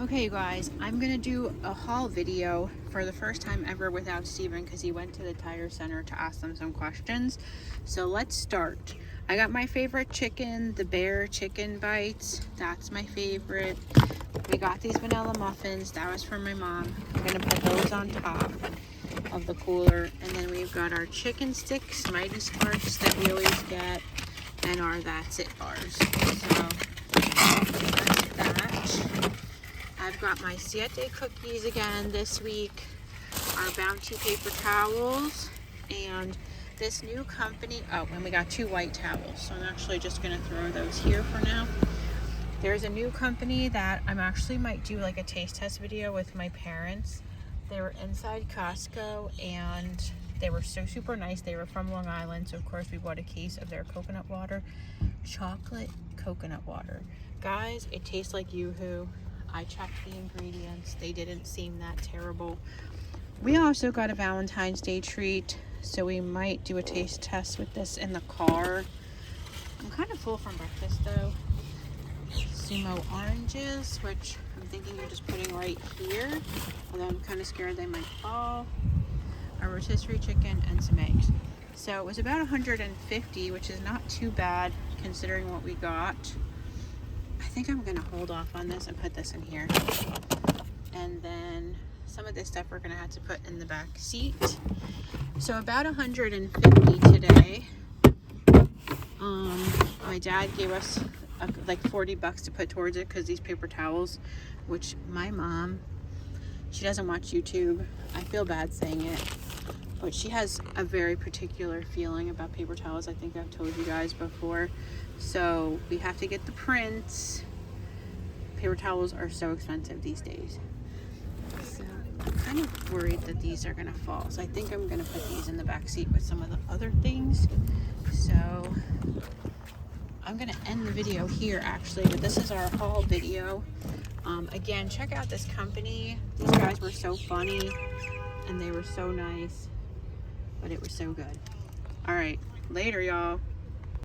Okay, you guys, I'm gonna do a haul video for the first time ever without Steven because he went to the tire center to ask them some questions. So let's start. I got my favorite chicken, the Bear chicken bites. That's my favorite. We got these vanilla muffins. That was from my mom. I'm gonna put those on top of the cooler. And then we've got our chicken sticks, Mighty Sparks that we always get, and our That's It bars. So that's that. I've got my Siete cookies again this week, our Bounty paper towels, and this new company. Oh, and we got 2 white towels. So I'm actually just gonna throw those here for now. There's a new company that I'm actually might do like a taste test video with my parents. They were inside Costco and they were so super nice. They were from Long Island, so of course we bought a case of their coconut water. Chocolate coconut water. Guys, it tastes like Yoo-hoo. I checked the ingredients. They didn't seem that terrible. We also got a Valentine's Day treat, so we might do a taste test with this in the car. I'm kind of full from breakfast though. Sumo oranges, which I'm thinking you're just putting right here, although I'm kind of scared they might fall. A rotisserie chicken and some eggs. So it was about 150, which is not too bad considering what we got. I think I'm gonna hold off on this and put this in here. And then some of this stuff we're gonna have to put in the back seat. So about 150 today. My dad gave us like 40 bucks to put towards it because these paper towels, which my mom, she doesn't watch YouTube. I feel bad saying it, but she has a very particular feeling about paper towels. I think I've told you guys before. So we have to get the prints. Paper towels are so expensive these days. So I'm kind of worried that these are gonna fall. So I think I'm gonna put these in the back seat with some of the other things. So I'm gonna end the video here actually, but this is our haul video. Again, check out this company. These guys were so funny and they were so nice, but it was so good. All right, later y'all.